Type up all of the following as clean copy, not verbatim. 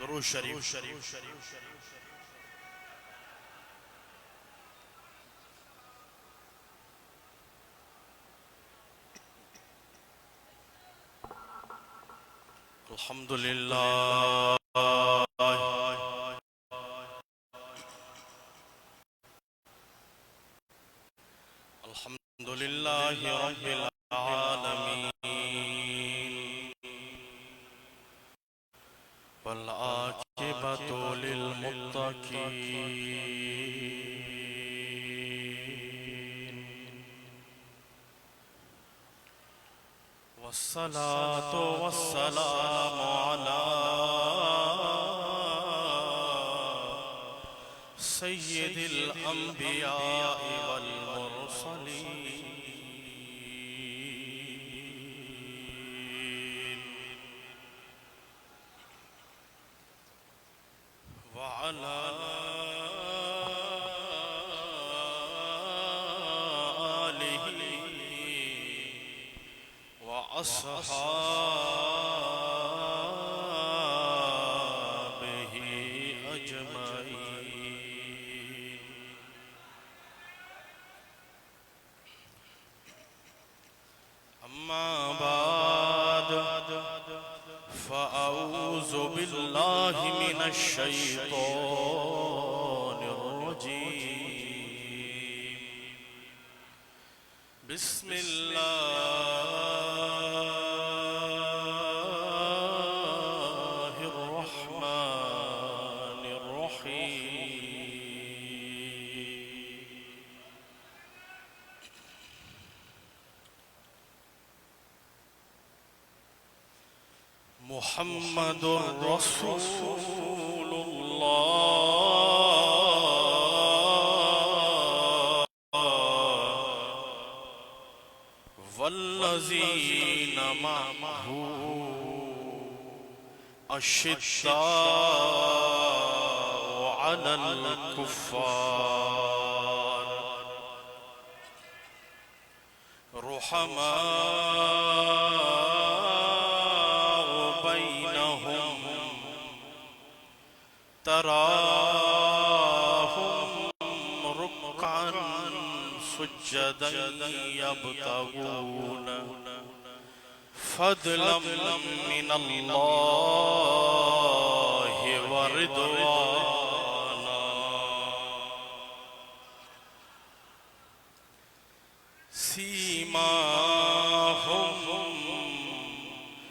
درود شریف الحمدللہ الحمدللہ رب العالمین والعاقبۃ للمتقین والصلاة والسلام على سید الانبیاء والمرسلین وعلى آلہ وأصحابه أجمعين أما بعد فأعوذ بالله من الشيطان الرجيم بسم الله الرحمن الرحيم محمد رسول الله والذين معه أشداء على الكفار رحماء بينهم تراهم ركعا سجدا يبتغون فضلا من الله ورضوانا سيماهم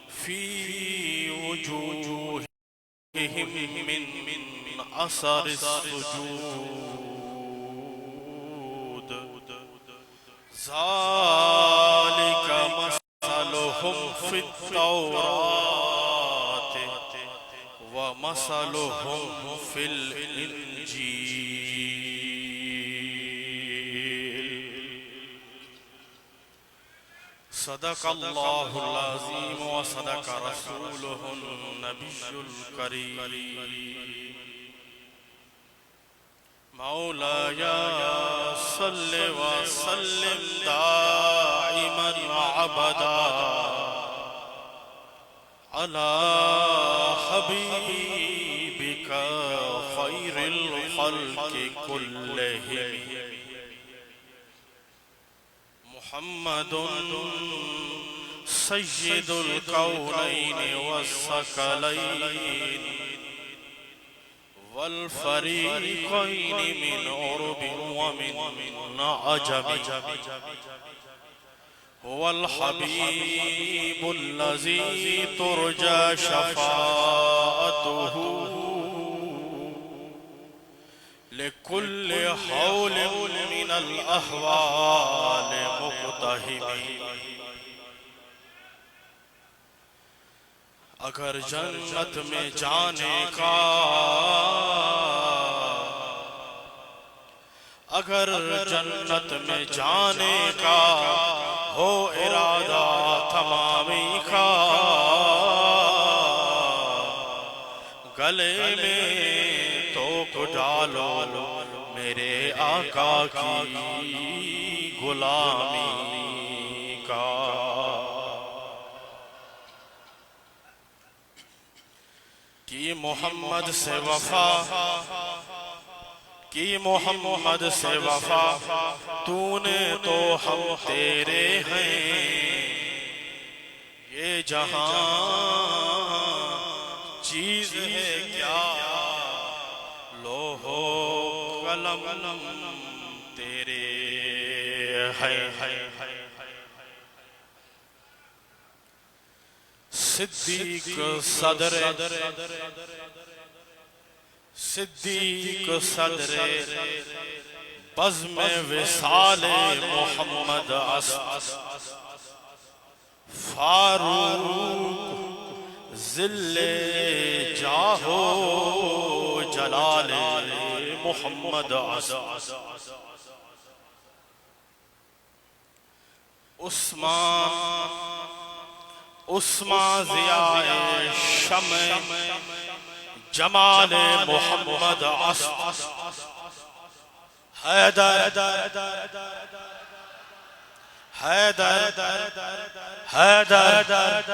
في وجوههم من أثر السجود ذلك مثلهم في التوراة ومثلهم في الإنجيل صدق الله العظيم وصدق رسوله النبي الكريم مولاي صل وسلم دائما أبدا على حبيبك خير الخلق كلهم محمد سيد الكونين والثقلين والفريقين من عرب ومن عجم هو الحبيب الذي ترجى شفاعته لكل حول من الأحوال مقتحم اگر جنت میں جانے کا اگر جنت میں جانے کا ہو ارادہ تمامی کا گلے میں توک ڈالو میرے آقا کی غلامی کا کی محمد سے وفا، کی محمد سے وفا، تو نے تو ہم تیرے ہیں، یہ جہاں چیز ہے کیا، لوح و قلم تیرے ہیں۔ صدیق صدر، صدیق صدر بزم وصال محمد اسد، فاروق ذل جاہ و جلال محمد اسد، عثمان ضیاء شمع جمال محمد اسد، حیدر حیدر حیدر حیدر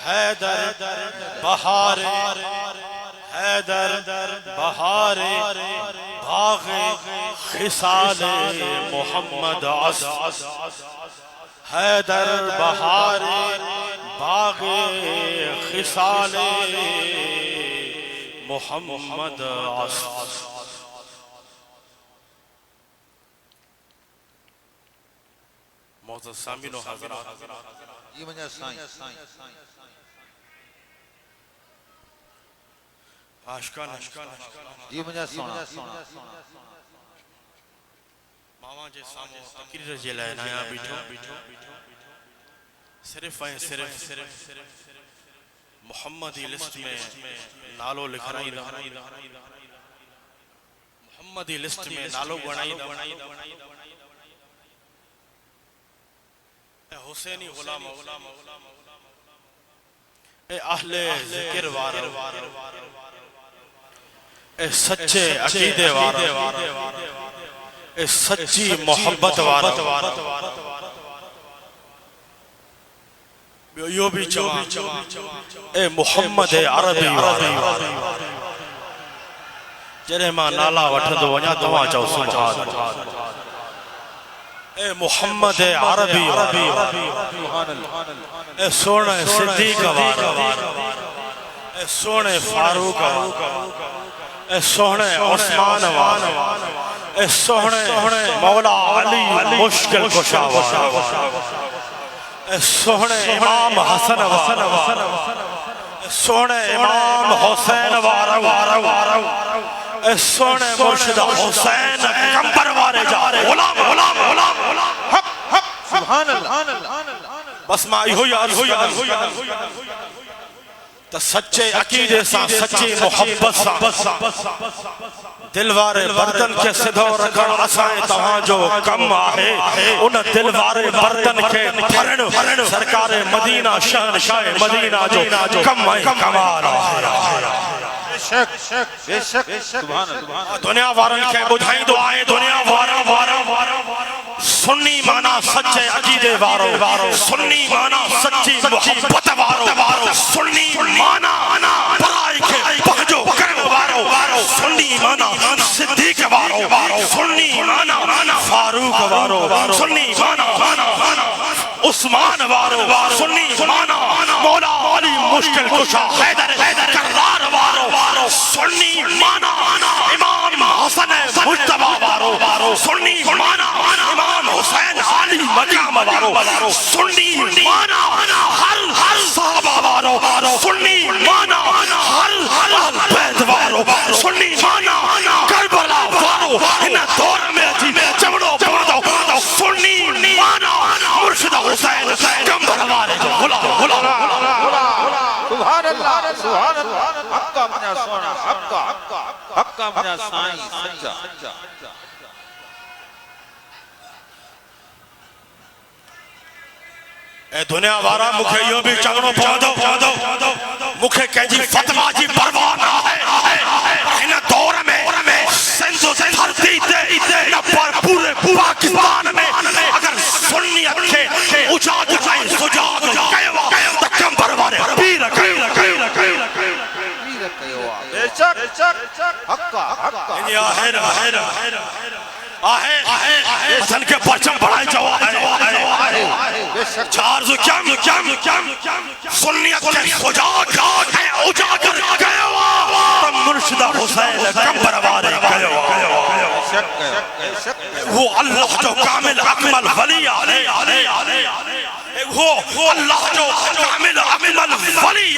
حیدر بہار، حیدر بہار باغ خصال محمد اسد، حیدر بہار باغ خصال محمد اسد۔ معزز سامعین و حضرات، یہ وجہ سائیں عاشقان یہ وجہ سونا ماما جے سامو تقریر جے لائے نایا بیٹھو، صرف محمدی لسٹ میں نالو لکھرائی دا، محمدی لسٹ میں نالو گنائی دا، اے حسینی غلام، اے اہل ذکر وارو، اے سچے عقیدے وارو، اے سچی محبت وارو، یو بھی چوان اے محمد عربی وارو، جرے ماں نالا وٹھدو ونیا تواں چاو سبحان اے محمد عربی وارو، اے سونے صدیق وارو، اے سونے فاروق وارو، اے سونے عثمان وارو، اے سونے مولا علی مشکل کشا وارو، اے سونے امام حسن وارو، اے سونے امام حسین وارو، اے سونے مرشد حسین کمبر وارے جا رہے، غلام غلام غلام حق حق سبحان اللہ، بس ماں ایہو یاد تا سچے عقیدے سا، سچی محبت سا، دلوارے برتن کے صدو رکھن اسائیں تہاں جو کم آئے، ان دلوارے برتن کے پھرن سرکار مدینہ شہنشاہ مدینہ جو کم آئے کمال آئے۔ بے شک سبحان اللہ، دنیا وارن کے بدھائیں دعائیں، دنیا وارن سنی مانا سچے عقیدے وارو، سنی مانا سچی محبت وارو، سنی مانا برائی کے پہجو کرم وارو، سنی مانا صدیق وارو، سنی مانا فاروق وارو، سنی مانا عثمان وارو، سنی مانا مولا علی مشکل کشا حیدر کرار وارو، سنی مانا امام حسن مجتبہ وارو، سنی مانا امام حسین علی مقام وارو، سنی مانا ہر صحابہ وارو، سنی مانا ہر بیت وارو، سنی مانا کربلا وارو، انہ دور میں جی چمڑو پردو، سنی مانا مرشد حسین کمبر وارے جو غلام سبحان اللہ سبحان اللہ، حق کا منہ سونا، حق کا منہ سائیں سچا۔ اے دنیا وارا مکھے یوں بھی چگنو پہنچو، مکھے کہجی فتوہ جی پروانا ہے، انہ دور میں سندھو دھرتی دے نہ پر پورے پاکستان میں اگر سنیت کے اجاد جائیں سجاد کہوا وطن کے پرچم بڑھائے چارز سنیت کے خجاگ اجاگر گئے تم مرشدہ حسین کم بروارے گئے وہ اللہ جو کامل اکمل ولی وہ اللہ جو کامل اکمل ولی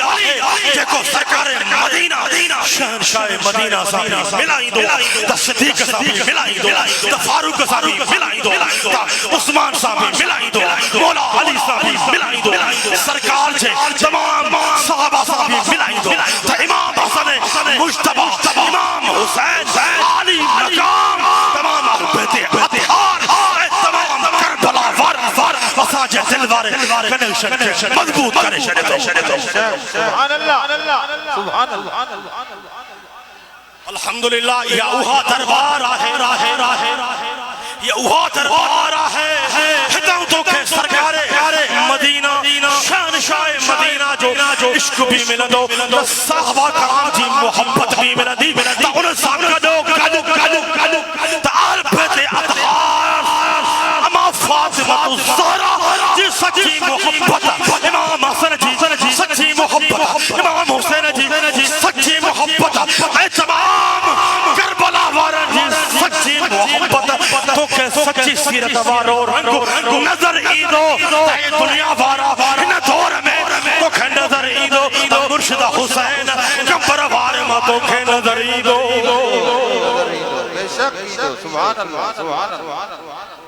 جے کو سرکار مدینہ شہنشاہ مدینہ صاحبی ملائی دو تا صدیق صاحبی ملائی دو تا فاروق صاحبی ملائی دو تا عثمان صاحبی ملائی دو مولا علی صاحبی ملائی دو سرکار چھے تمام صحابہ صاحبی ملائی دو تا امام حسن مجتبہ امام حسین علی مقام تمام بیت اطہار تمام کربلا وار وساجہ دلوارے کنیکشن مضبوط کرے شریعت سبحان اللہ سبحان اللہ الحمدللہ یہ اوہا دربار آہے یہ اوہا دربار آہے ہدایتوں کے سرکار مدینہ شہنشاہ مدینہ جو عشق بھی ملدو صحابہ کرام جی محبت بھی ملدی تا انہیں سامنے کدو تا آل بیت اطہار اما فاطمہ الزہرا جی سچی محبت امام حسن جی سچی محبت امام حسین جی سچی محبت اے تمام کربلا وارن جی سچی محبت تو کہ سچی سیرت وارو رنگو نظر ایدو تے دنیا وارا ان دور میں تو کہ نظر ایدو تا مرشد حسین کمبر وارما تو کہ نظر ایدو بے شک ایدو سبحان اللہ سبحان اللہ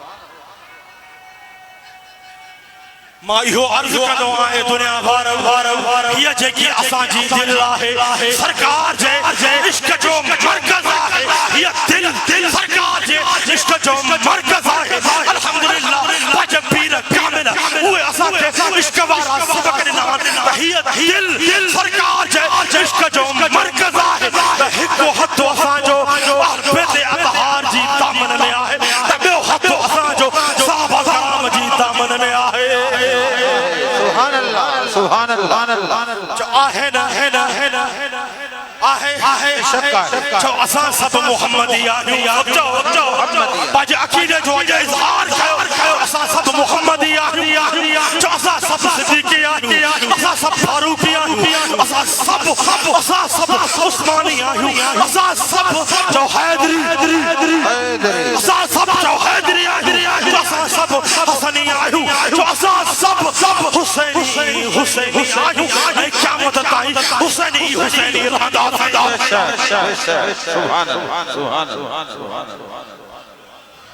ما ایہو عرض کدو آئے دنیا وار یہ جے کی اساں جی دل آہے سرکار جے عشق جو مرکز آہے یہ دل سرکار جے عشق جو مرکز آہے الحمدللہ واجب پیر کامل ہوئے اساں کے عشق وارا سبق نام یہ دل سرکار جے عشق جو مرکز آہے ہکو حد اساں جو بیت اطہار جی دامن میں آہے تبیو حد اساں جو صحابہ کرام جی دامن میں آہے سبحان اللہ جو آہے نا آہے جو اساں سب محمدی آہیو باجے عقیدے جو آجے اظہار کہو اساں سب محمدی آہیو جو اساں سب صدیقی آہیو اساں سب فاروقی آہیو اساں سب عثمانی آہیو اساں سب جو حیدری اساں سب جو حیدری آہیو اساں سب حسنی آہیو جو اساں سب حسینی آہیو اے قیامت تائی حسینی رہا سبحان اللہ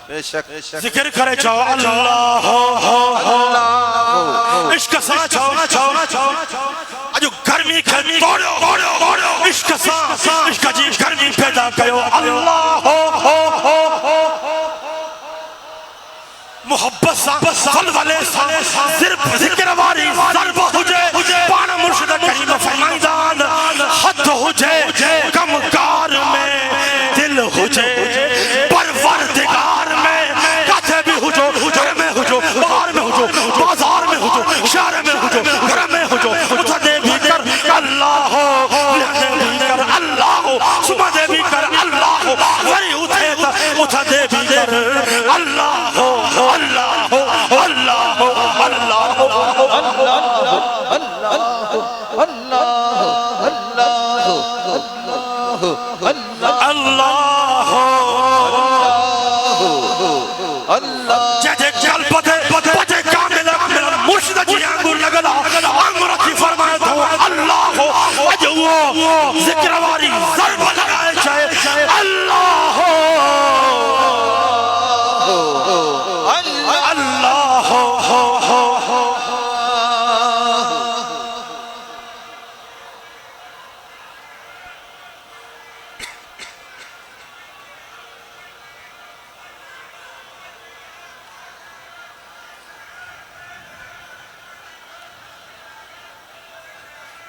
بے شک ذکر کرے چاہو اللہ عشق سا چاہو اجو گرمی توڑو عشق سا عشق جی گرمی پیدا کہو اللہ محبت سا فلولے سا ذکر واری ضرب ہجے پانا مرشد کریم فرمائیدان حد ہجے کم کار میں دل ہجے پروردگار میں کہتے بھی ہجو گھر میں ہجو باہر میں ہجو بازار میں ہجو شہر میں ہجو گھر میں ہجو اتھدے بھی کر اللہ ہو لہدے بھی کر اللہ ہو سمدے بھی کر اللہ ہو وری اتھدے بھی کر اللہ ہو اللہ ہو اللہ ہو اللہ ہو اللہ جے چل پتے کامل مرشد جی آنگور لگلا آنگورتی فرمائے تو اللہ ہو اجو وہ ذکر واری ضرب لگائے چاہے اللہ ہو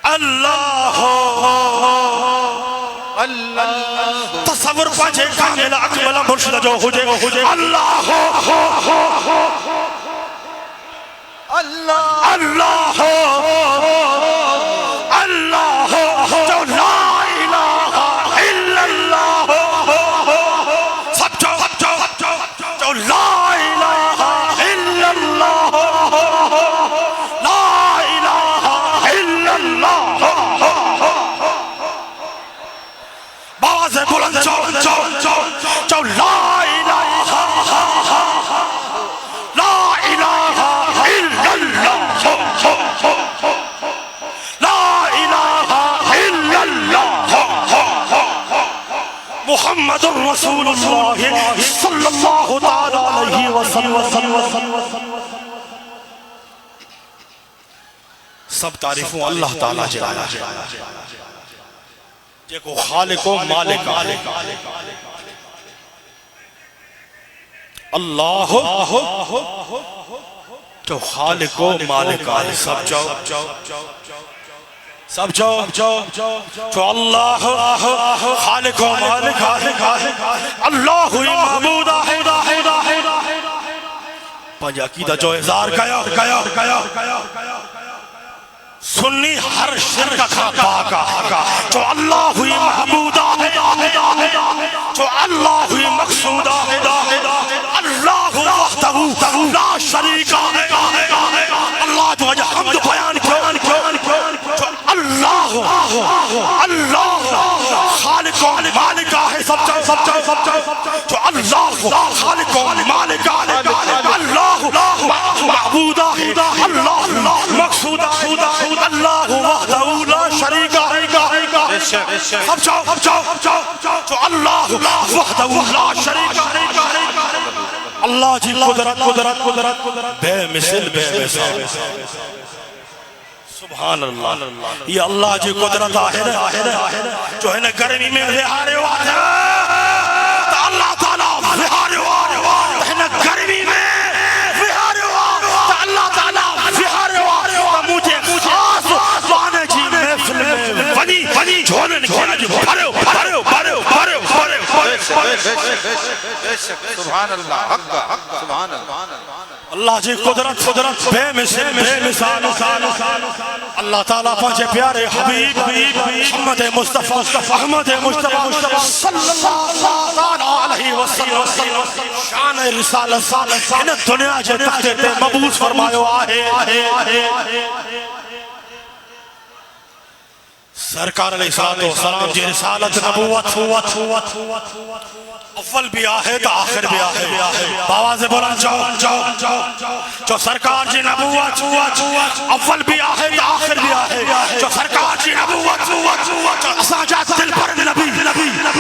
اللہ ہو اللہ تصور پاچھے کامل اکمل مرشد جو ہجے اللہ اللہ اللہ جو لا الہ الا اللہ محمد الرسول اللہ صلی اللہ تعالی علیہ وسلم. سب تعریفوں اللہ تعالیٰ جلایا دیکھو خالق و مالک اللہ تو خالق و مالک سب جاؤ تو اللہ خالق و مالک اللہ ہی محمود پنج عقیدہ جو اظہار کیا سنی ہر شرک کا پاکا جو اللہ ہوئی محمودہ جو اللہ ہوئی مقصودہ اللہ وحدہ لا شریک اللہ جو وجہ حمد بیان جو اللہ خالق و مالک ہے سب جو اللہ خالق و مالک اللہ معبودہ اللہ مقصودہ اللہ وحدہ لا شریک سب جاؤ جو اللہ وحدہ لا شریک اللہ جی قدرت بے مثل بے مثال سبحان اللہ یہ اللہ جی قدرت جو ہے نا گرمی میں وہارے ہوتا ہے اللہ تعالیٰ وہارے ہوتا ہے نا گرمی میں وہارے ہوتا اللہ تعالیٰ وہارے ہوتا مجھے خاص وانا جی محفل میں ونی جھولن کیا جی بھرے سبحان اللہ سبحان اللہ اللہ جی قدرت بے مثال اللہ تعالیٰ پہنچے پیارے حبیب محمد مصطفیٰ صلی اللہ علیہ وسلم شان رسالت ان دنیا جے تختے تے مبعوث فرمایو آہے سرکار علیہ السلام جی رسالت نبوت اول بھی آہے تو آخر بھی آہے باواز بلند جو سرکار جی نبوت اول بھی آہے تو آخر بھی آہے جو سرکار جی نبوت جو اساجات دل پر نبی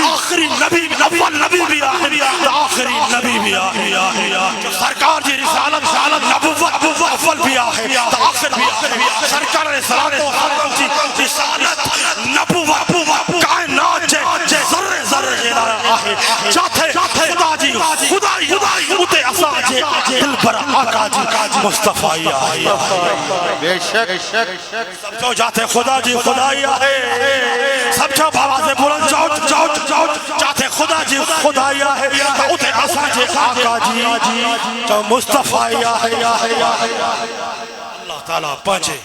آخری نبی اول نبی بھی آہے تو آخری نبی بھی آہے جو سرکار جی رسالت نبوت اول بھی آہے تو آخر بھی آہے سرکار علیہ السلام جی رسالت نبوت کائنات جے ذرے جینا آہے خدا جی اتے اسا جے دل پر آقا جی مصطفیٰ بے شک سب جو جاتے خدا جی خدائی آئے سب جو باواز بلند جاؤ جاتے خدا جی خدائی آئے اتے اسا جے آقا جی جو مصطفیٰ آئے اللہ تعالیٰ پہنچے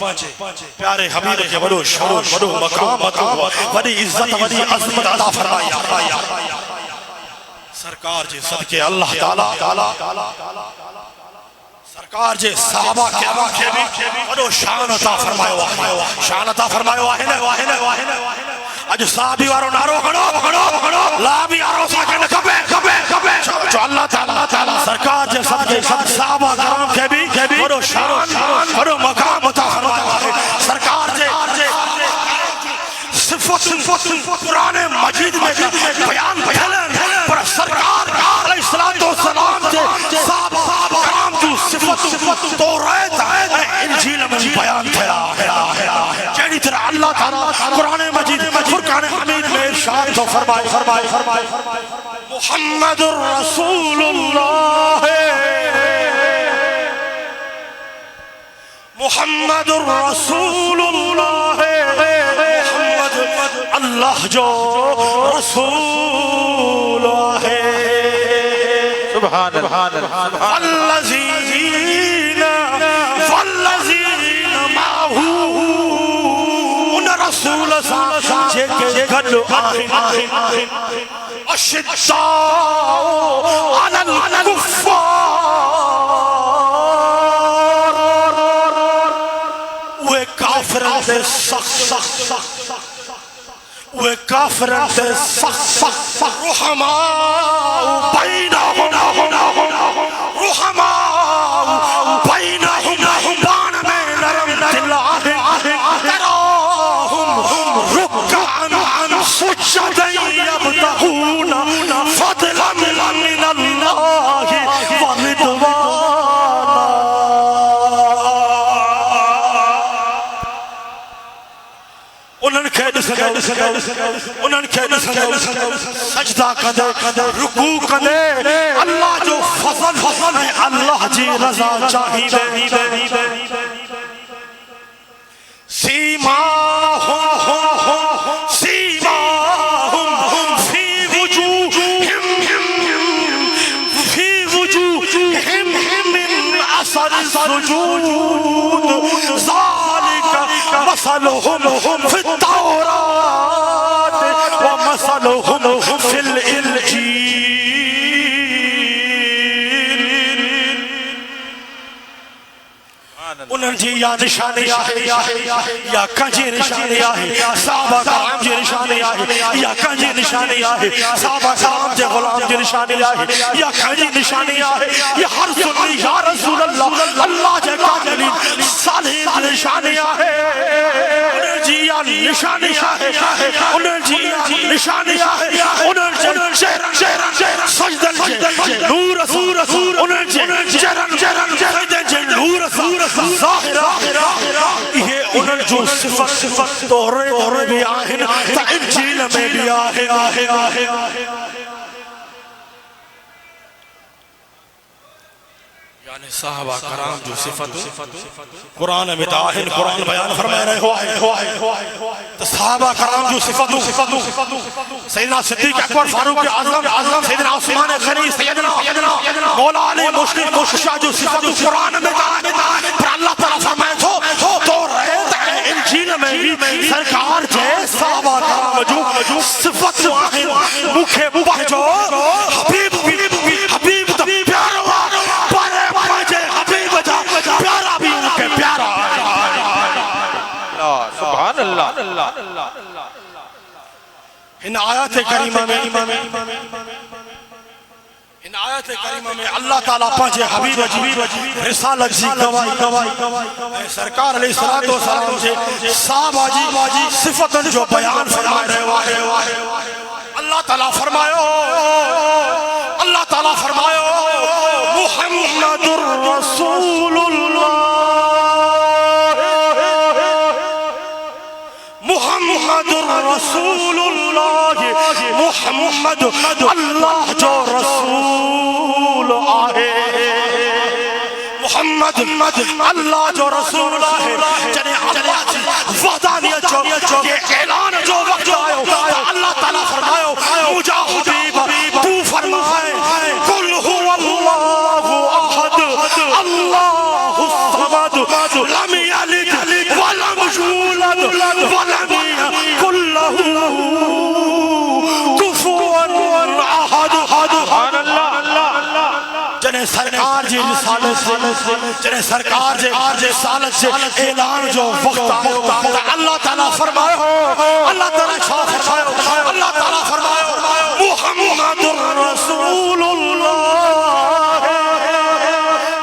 پیارے حبیب کے بڑو شان بڑو مقام بڑی عزت بڑی عظمت عطا فرمایا سرکار جی صدقے اللہ تعالیٰ سرکار جی صحابہ کے بھی بڑو شان عطا فرمایو آہے اج صحابی وارو نارو گھڑو لا بھی آرو ساکن کبے جو اللہ تعالیٰ سرکار جی صدقے صحابہ کرام کے بھی بڑو شان بڑو مقام عطا فرمایو آہے سرکار جی صفت قرآن مجید میں بیان پر سرکار علیہ السلام سے صحابہ کرام جو صفت توریت انجیل میں بیان تھا جیڑی طرح اللہ تعالیٰ قرآن مجید فرقان حمید میں ارشاد تو فرمائے محمد الرسول اللہ محمد الرسول اللہ اللہ جو رسول ہے سبحان اللہ والذین معہو ان رسول جے کے گھڑو آئیں اشداء علی الکفار وہ کافر دے سخت وہ کافرن تے سخت رحماء بینہم بان میں نرم دل آہے تراہم رکعن سجدن یبتغون انہن کے ڈسنو انہن کے ڈسنو سجدہ کدے رکوع کدے اللہ جو فضل ہے اللہ جی رضا چاہی دے سیماہم فی وجوہہم من اثر السجود ذالک مثلهم في التوراة ومثلهم في الانجیل انہن جی یا نشانی آئے یا کنجی نشانی آئے صحابہ کرام جی نشانی آئے یا کنجی نشانی آئے صحابہ کرام جی غلام جی نشانی آئے یا کنجی نشانی آئے یا ہر سنی یا رسول اللہ اللہ جے کاملین صالحین نشانی آئے انہن جی یا نشانی آئے انہن جی یا نشانی آئے انہن جی سجدن جے نور رسول انہن جی سجدن جے نور رسول ظاہرہ یہ انہن جو صفت تورے بھی آہن تا انجیل میں بھی آہن یعنی صحابہ کرام جو صفت قرآن میں آہن قرآن بیان فرمائے رہے ہوئے تو صحابہ کرام جو صفت سیدنا صدیق اکبر فاروق اعظم سیدنا عثمان غنی سیدنا مولا علی مشکل مشکشہ جو صفت قرآن میں پر اللہ تعالیٰ فرمائے تو رہے انجیل میں بھی سرکار جے صحابہ کرام جو صفت آہن مکھے بہجو حبیب تو پیارا پیارا بھی ان کے پیارا سبحان اللہ ان آیات کریمہ میں اللہ تعالیٰ پانچے حبیب رسالت جی گواہی سرکار علیہ السلام جے صحابہ جی صفتن جو بیان فرمائے رہے اللہ تعالیٰ فرمائے محمد الرسول اللہ محمد الرسول اللہ محمد اللہ جو رسول آئے محمد اللہ جو رسول آئے جنہیں اللہ جی وحدانیت جو یہ اعلان جو وقت آئے اللہ تعالیٰ فرمائے مجھا حبیب تو فرمائے قل هو اللہ احد اللہ الصمد لم یلد ولم یولد ولم یکن له کفوا احد سبحان اللہ جنہیں سرکار جی رسالت سے اعلان جو وقت آئے اللہ تعالیٰ فرمائے اللہ تعالیٰ فرمائے محمد الرسول اللہ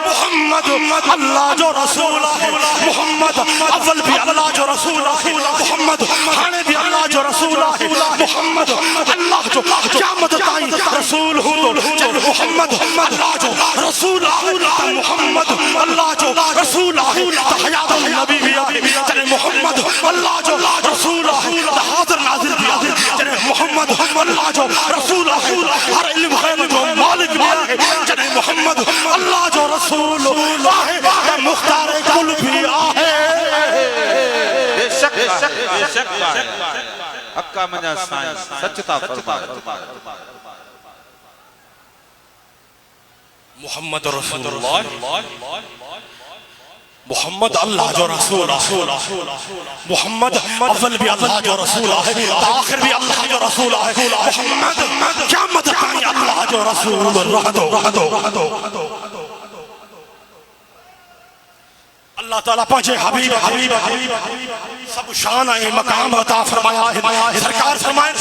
محمد اللہ جو رسول ہے محمد اول بھی اللہ جو رسول ہے محمد ہانے بھی اللہ جو رسول ہے محمد اللہ جو قیامت تائیں رسول ہو محمد اللہ جو رسول ہے محمد اللہ جو رسول ہے حیات النبی بھی آئے محمد اللہ جو رسول ہے حاضر ناظر بھی آئے محمد اللہ جو رسول ہے ہر علم غیب جو مالک بھی آئے محمد اللہ جو رسول ہے مختار کل بھی آئے بے شک حقا منجا سائن سچتا فرمائے محمد رسول اللہ محمد اللہ جو رسول محمد اول بھی اللہ جو رسول ہے آخر بھی اللہ جو رسول ہے محمد قیامت تائیں اللہ جو رسول رہ دو اللہ تعالیٰ پہنچے حبیب سب شان آئے مقام عطا فرمایا ہے سرکار فرمائے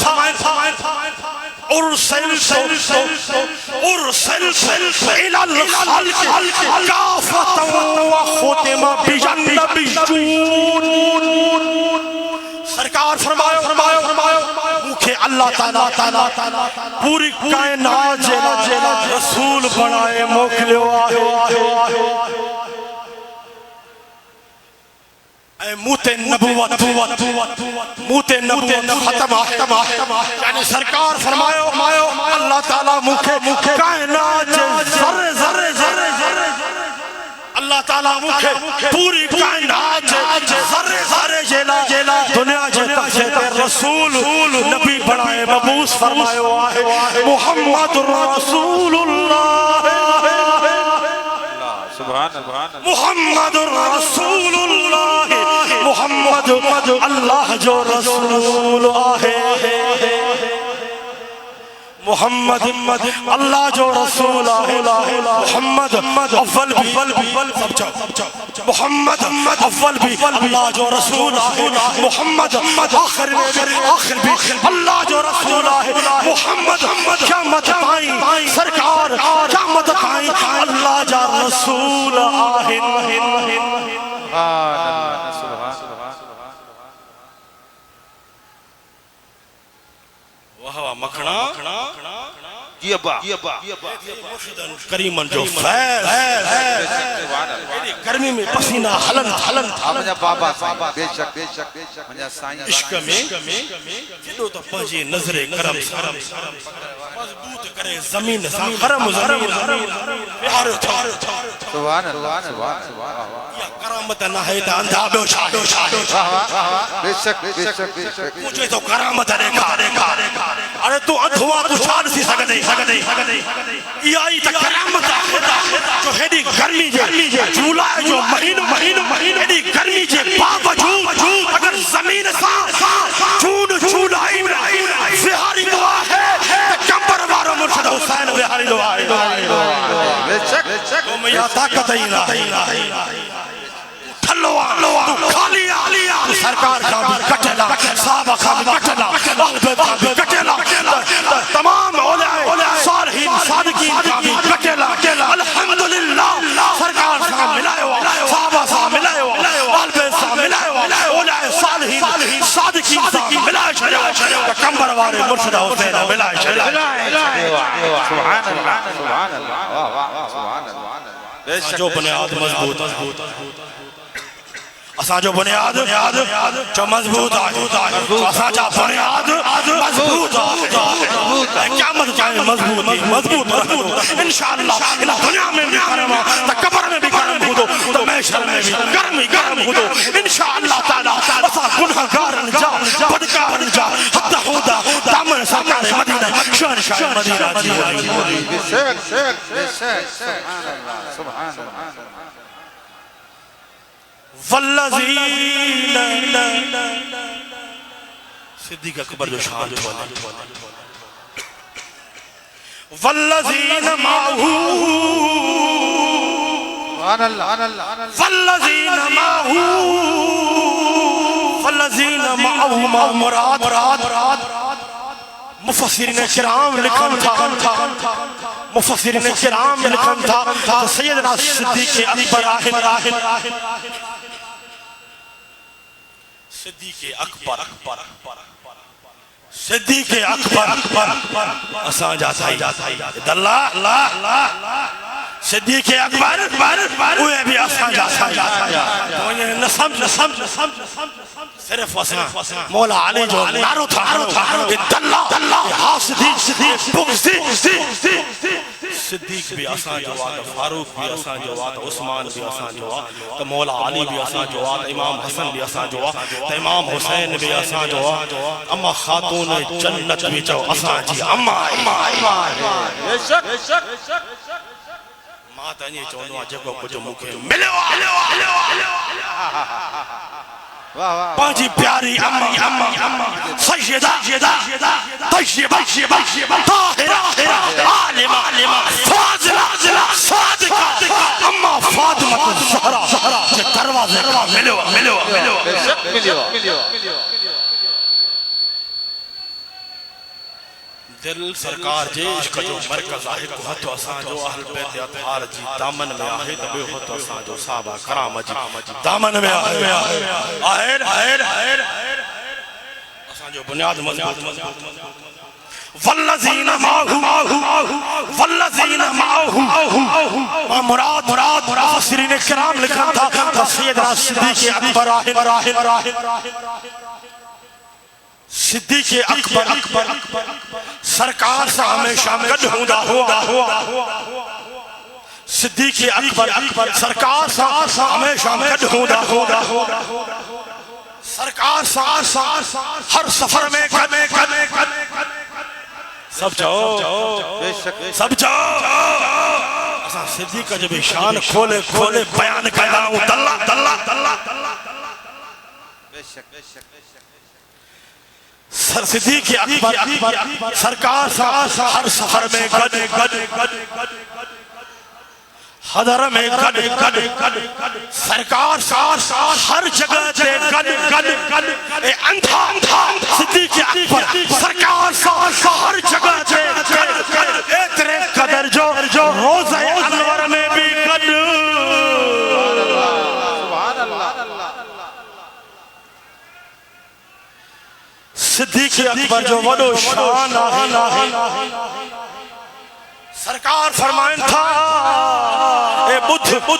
ارسلت الى الخلق کافة وختم بالنبیون سرکار فرمائے مکھے اللہ تعالیٰ پوری کائنات جیلا رسول بنائے موکلے آئے اے موت نبوت موت نبوت ختم ہے یعنی سرکار فرماؤ اللہ تعالیٰ مکھے کائنات ذرے ذرے ذرے اللہ تعالیٰ مکھے پوری کائنات ذرے ذرے جیلا دنیا جیتا رسول نبی بنائے مبعوث فرماؤ آئے محمد رسول اللہ محمد رسول اللہ محمد اللہ جو رسول ہے محمد اللہ جو رسول ہے محمد اول بھی محمد اول بھی اللہ جو رسول ہے محمد آخر بھی اللہ جو رسول ہے محمد قیامت تائیں سرکار قیامت تائیں اللہ جو رسول ہے وہاں مکھنا یہ با کریمن جو فیض گرمی میں پسینہ ہلن مجھا بابا بے شک عشق میں جدو تو پہنچے نظر کرم مضبوط کرے زمین حرم سبحان اللہ یا کرامت نہ ہے تا اندھا بے بے شک مجھے تو کرامت دیکھا ارے تو ادھوا تو چھاڑ سی سکتے یہ آئی تا کرامت جو ہیڈی گرمی جے جولائی جو مہین ہیڈی گرمی جے باوجود اگر زمین چون چولائی میں وہاری دعا ہے کمبر وارو مرشد حسین وہاری دعا ہے بے شک تو میں یا طاقت ہی نہ کھلو تو کھالی تو سرکار کا بھی کٹلا صحابہ کا بھی کٹلا اہل کا بھی کٹلا تمام اولیاء صالحین صادقین کا بھی کٹلا الحمدللہ سرکار سے ملائے ہوا صحابہ سے ملائے ہوا اہل سے ملائے ہوا اولیاء صالحین صادقین سے ملائے شریعہ کمبر وارے مرشد حسین ملائے شریعہ سبحان اللہ جو بنیاد مضبوط اساں جو بنیاد جو مضبوط آئے اساں جو بنیاد مضبوط آئے قیامت چاہے مضبوط انشاءاللہ دنیا میں بھی کرم تا قبر میں بھی کرم ہو دو تو محشر میں بھی گرم ہو دو انشاءاللہ تعالی اساں گنہگار جا بدکار جا حتی ہودا دامن سرکار مدینہ شہنشاہ مدینہ جی بے شک سبحان اللہ والذین صدیق اکبر جو شان چھوڑے والذین معہو والذین معہو والذین معہو مراد مفسرین کرام لکھن تھا مفسرین کرام لکھن تھا سیدنا صدیق اکبر صدیق اکبر اساں جاتا ہی اللہ صدیق اکبر اوہ بھی اساں جاتا ہی تو یہ نسم صرف اساں مولا علی جو نارو تھا اللہ حاسدی بغضی صدیق بھی اساں جو آتا فاروق بھی اساں جو آتا عثمان بھی اساں جو آتا مولا علی بھی اساں جو آتا امام حسن بھی اساں جو آتا امام حسین بھی اساں جو آتا اما خاتون جنت بھی جو اساں جی اما بے شک ماں تانیے چونو آجے کو کچھ مکھے ملو پانچی پیاری اما سیدہ طیبہ طاہرہ عالمہ فاضلہ صادقہ اما فاطمہ الزہرا جو دروازے کا ملو بے شک ملیو دل سرکار جے عشق جو مرکز آئے کو ہتو اساں جو اہل بیت اطہار جی دامن میں آئے تبے ہتو اساں جو صحابہ کرام جی دامن میں آئے اساں جو بنیاد مضبوط والذین معه مراد مفسرین کرام لکھا تھا سیدنا صدیق اکبر صدیق اکبر سرکار سے ہمیشہ گڈ ہوندا ہوا صدیق اکبر سرکار سے ہمیشہ گڈ ہوندا ہوا سرکار سے ہر سفر میں گڈ سب جاؤ اساں صدیق کا جب شان کھولے بیان کرنا ہوں دلہ صدیق اکبر سرکار سے ہر سفر میں گڈ حضر میں گڈ سرکار سے ہر جگہ تے گڈ اے اندھا صدیق اکبر سرکار سے ہر جگہ تے گڈ اتنے قدر جو روزہ انور میں بھی گڈ صدیق اکبر جو وڈو شان آہی سرکار فرمائن تھا اے بدھ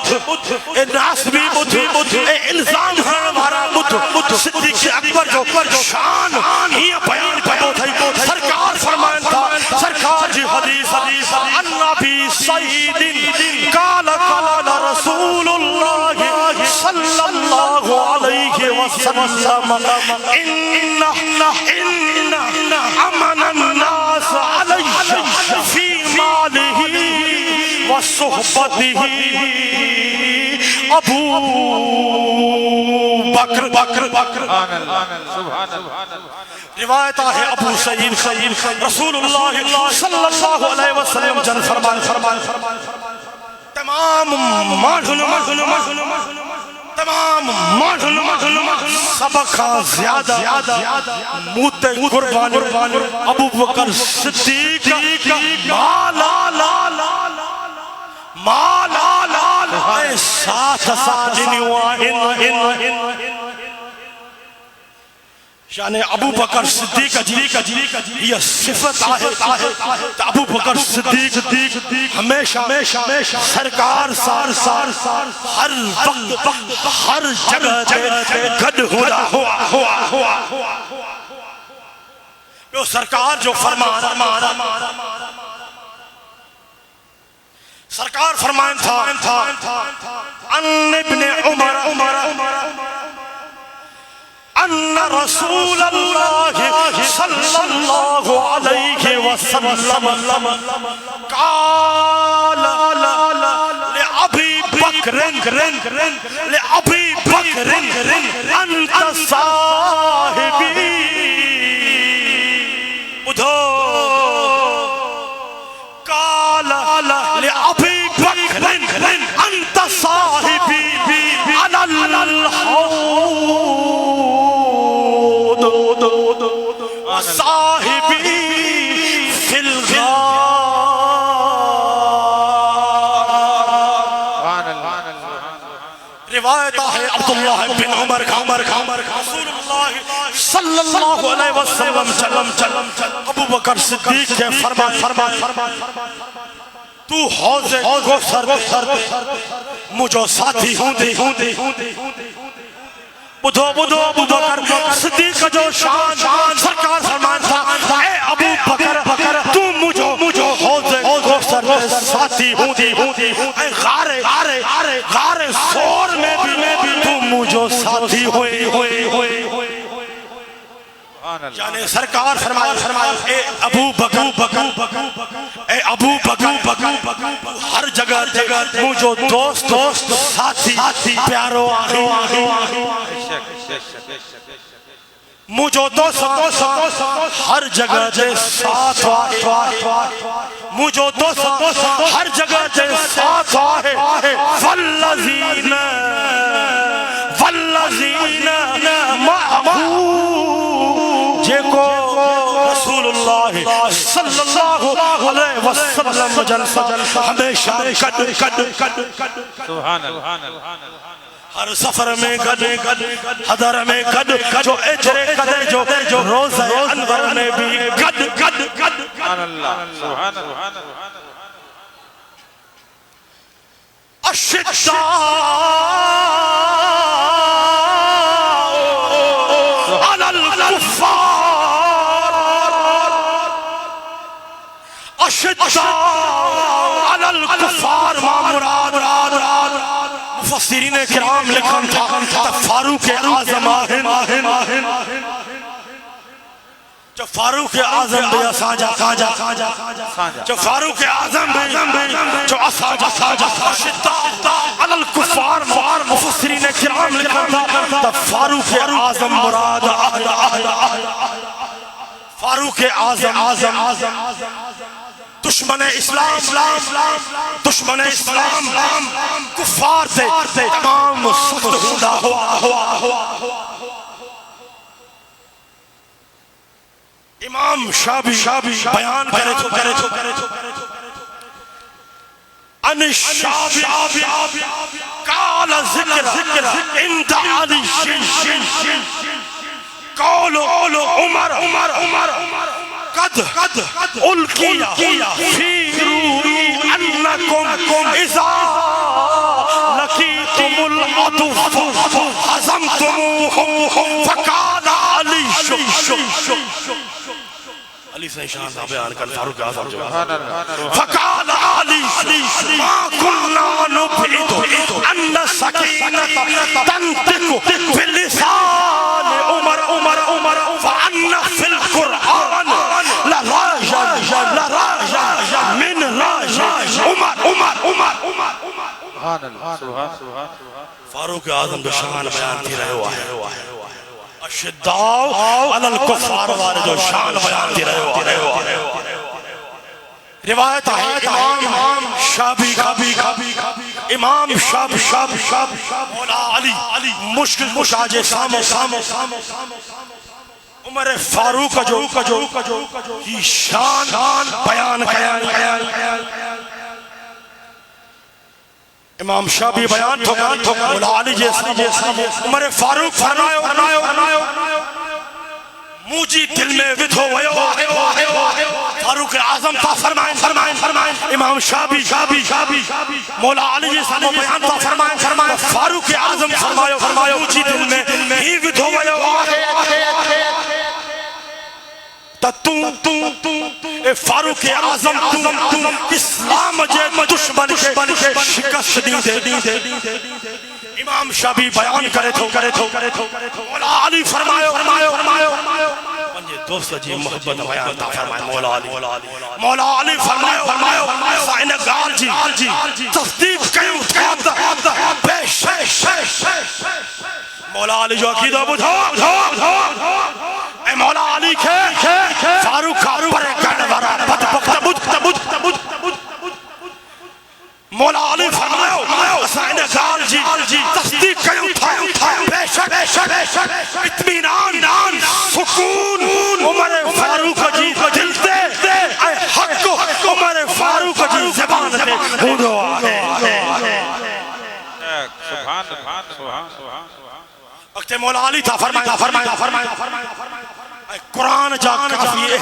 اے ناس بھی بدھ اے الزام ہر مارا بدھ صدیق اکبر جو شان ہی بیان کرو تھا سرکار فرمائن تھا سرکار جی حدیث النبی سید قال رسول اللہ صلی اللہ علیہ وسلم ان امن الناس علیہ فی ماله وصحبته ابو بکر روایت ہے ابو سعید رسول اللہ صلی اللہ علیہ وسلم جن فرمان تمام سبقہ زیادہ موت قربان ابو بکر صدیق مالا ساتھ یعنی ابو بکر صدیق یہ صفت آئے ابو بکر صدیق ہمیشہ سرکار ہر وقت ہر جگہ گڈ ہوا جو سرکار جو سرکار فرمان تھا ان ابن عمر ان رسول اللہ صلی اللہ علیہ وسلم قال لأبی بکر انت صاحبی بدھو قال لأبی بکر انت صاحبی علی الحوض صاحبی فی الغار روایت ہے عبداللہ بن عمر رسول اللہ صلی اللہ علیہ وسلم ابو بکر صدیق کے فرمان تو حوض کوثر مجھو ساتھی ہوں بدھو ابو بکر صدیق جو شان سرکار فرمان تھا اے ابو بکر تو مجھو حوض کوثر ساتھی ہوں اے غار سور میں بھی تو مجھو ساتھی ہوئے یعنی سرکار فرمایا اے ابو بکر ہر جگہ مجھو دوست ساتھی پیارو مجھو دوست ہر جگہ جے ساتھ مجھو دوست ہر جگہ جے ساتھ والذین معہو جے کو رسول اللہ صلی اللہ علیہ وسلم ہمیشہ کڈ سبحان اللہ ہر سفر میں گڈ حضر میں گڈ جو اجر قدر جو روزہ انور میں بھی گڈ اللہ سبحان اللہ اشداء علی الکفار اشداء علی الکفار ما مراد مفسرین کرام لکھن تھا فاروق اعظم جو فاروق اعظم بے ساجا جو فاروق اعظم بے جو اساجا اشداء علی الکفار مفسرین کرام لکھن تھا فاروق اعظم مراد فاروق اعظم دشمن اسلام کفار سے تمام سخت ہوتا ہوا امام شابی بیان کرے تو ان الشابی قال ذکر عند علی قول عمر قد القی فی روحی انکم اذا لقیتم العدو حزمتموهم فقال علی علی سے شان صاحب بیان کر فاروق اعظم جو فقال علی ما كنا نبعد ان السکینة تنطق بلسان عمر فان في القرآن لراجا من راجا عمر فاروق اعظم جو شان بیان تھی رہے ہوا ہے اشداء علی الکفار والے جو شان بیان تھی رہے ہوا ہے روایت ہے امام شابی امام شاب مولا علی مشکل مشاجے سامو عمر فاروق جو کی شان بیان کیا امام شابی بیان مولا علی جیسا عمر فاروق فرمایا موجی دل میں ودھو ویو فاروق اعظم تا فرمائیں امام شابی مولا علی جیسا بیان تا فرمائیں فاروق اعظم فرمایا موجی دل میں ہی ودھو ویو فاروق اعظم اسلام جے دشمن شکست دی امام شابی بیان کرے تھو مولا علی فرمایا پنجے دوست جی محبت بیان تا فرمائے مولا علی فرمایا سائنہ گار جی تصدیق کیوں بے شک مولا علی جو عقیدہ بدھاؤ اے مولا علی کے فاروق پر گڑ ورا مولا علی فرمایا سائنہ گار جی تصدیق کیوں بے شک اطمینان سکون عمر فاروق جی دل تے اے حق عمر فاروق جی زبان تے ہونو آئے سبحان وقت مولا علی تھا فرمایا قرآن جا کافی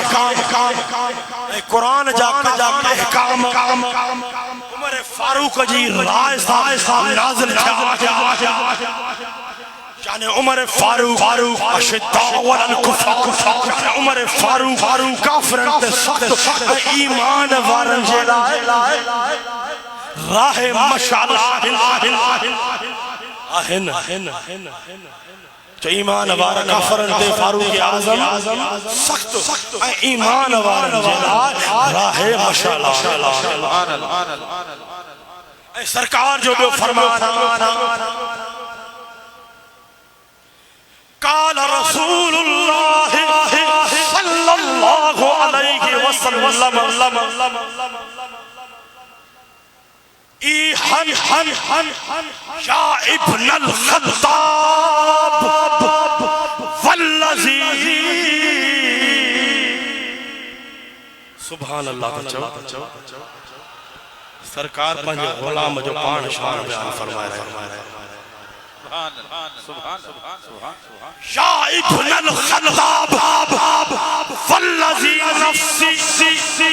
احکام عمر فاروق جی رائے نازل یعنی عمر فاروق اشداء علی الکفار عمر فاروق کافرن تے سخت ایمان وارن جلائے راہ مشعل آہن جو ایمان وارا کافرن دے فاروق اعظم سخت ایمان وارا جلال راہ مشعل اے سرکار جو بے فرمانا قال رسول اللہ صلی اللہ علیہ وسلم ایحن یا ابن الخطاب والذی سبحان اللہ بچو سرکار پنج غلام جو پان شان بیان فرمائے رہے یا ابن الخطاب والذی نفسی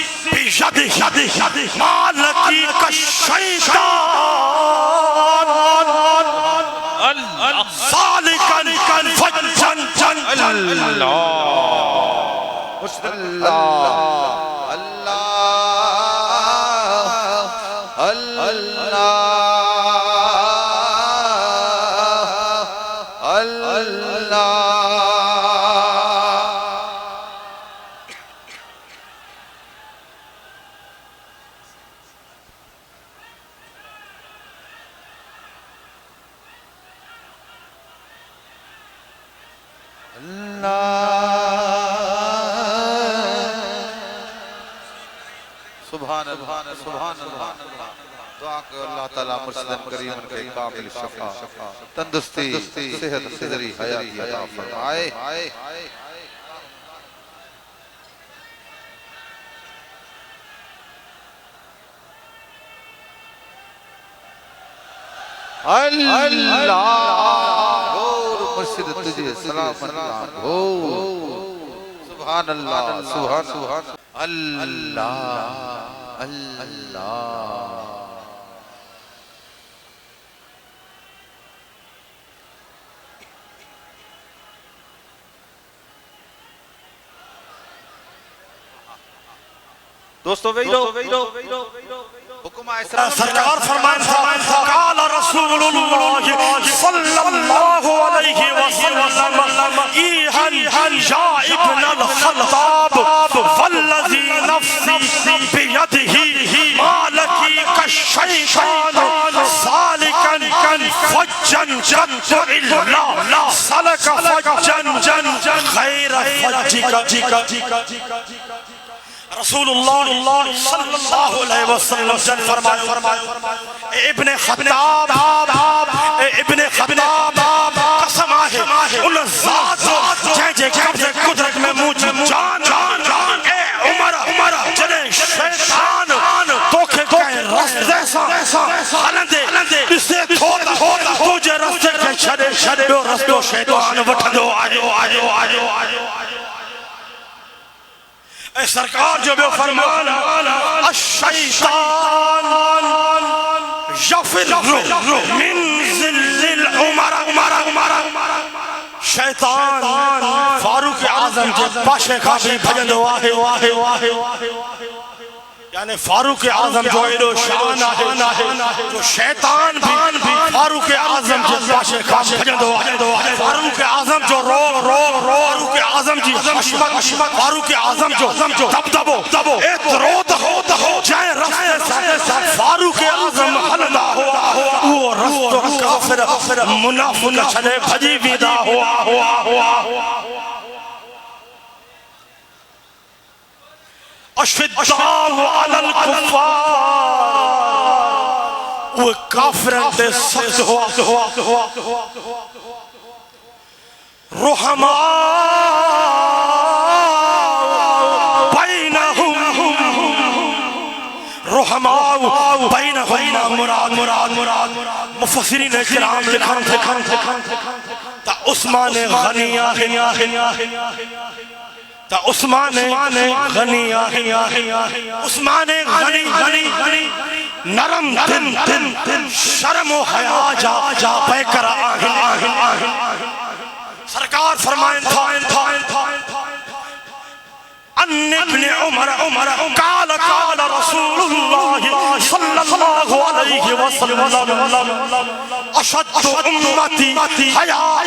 اللہ اللہ اللہ اللہ سبحان اللہ سبحان اللہ دعا کہ اللہ تعالیٰ مرسلن کریم کے کامل شفا تندرستی صحت صدری حیاتی عطا فرمائے اللہ اور مرشد تجھے سلام اللہ ہو سبحان اللہ سبحان اللہ اللہ دوستو حکم سرکار فرمائن قال رسول اللہ صلی اللہ علیہ وسلم ایہن یا ابن الخطاب والذی نفسی بیدہی مالکی کالشیطان سالکن فجن الا سلک فجن خیر فجک رسول اللہ صلی اللہ علیہ وسلم جن فرمائے ابن خطاب قسم آئے ان ذات جے قبض قدرت میں مجھے جان اے عمر جنہیں شیطان توکھے رستے سا حلندے اسے تھوڑا تجھے رستے کے چھڑے جو رستو شیطان وٹھدو آجو اے سرکار جو بے فرمانا الشیطان یفر من ذل عمر شیطان فاروق اعظم کے پاشے کھاپی بھجندو آہے یعنی فاروق اعظم جو ایلو شان ہے جو شیطان بھی فاروق اعظم کے پاشے کھاپی بھجندو آہے فاروق اعظم جو رو فاروق اعظم جی حشمت فاروق اعظم جو دبو اترود ہو جائے رستے فاروق اعظم حلدہ ہوا وہ رستو کافر منافق چھلے بھجی بیدہ ہوا اشفداء علی الکفار وہ کافرن تے سخت ہوا رحماء بینہم مراد مفسرین کرام لکھن تا عثمان غنی عثمان غنی نرم دن شرم و حیا جا پہ کر آہن سرکار فرمائن تھا ان ابن عمر قال رسول اللہ صلی اللہ علیہ وسلم اشد امتی حیاء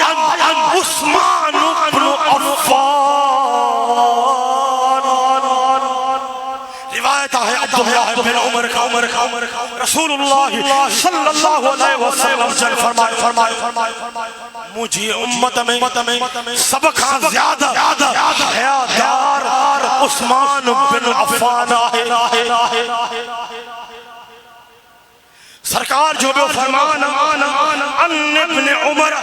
عثمان بن عفان روایت ہے عبداللہ بن عمر کا رسول اللہ صلی اللہ علیہ وسلم جن فرمائے مجھے امت میں سبق زیادہ حیادار عثمان بن عفان ہے سرکار جو بھی فرمانا ان ابن عمر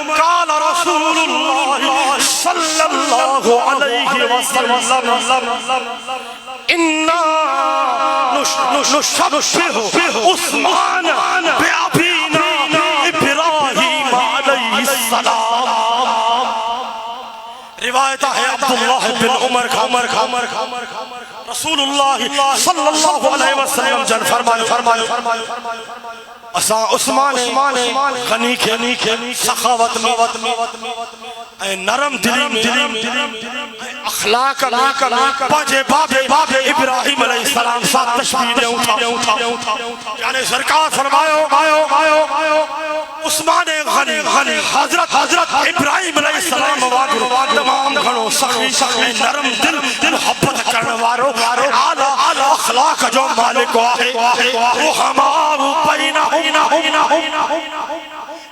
قال رسول اللہ صلی اللہ علیہ وسلم انا نشبه عثمان بأبینا ابراہیم علیہ السلام روایت ہے عبداللہ بن عمر کا رسول اللہ صلی اللہ علیہ وسلم جن فرمائے اسا عثمان غنی کے سخاوت میں اے نرم دلی اخلاق پانچے باب ابراہیم علیہ السلام ساتھ تشبیہ دے اٹھا یعنی سرکار فرمائے عثمان غنی حضرت ابراہیم علیہ السلام واگر تمام گھنوں سخی نرم دل محبت کرنے وارو اعلی اخلاق جو مالک آئے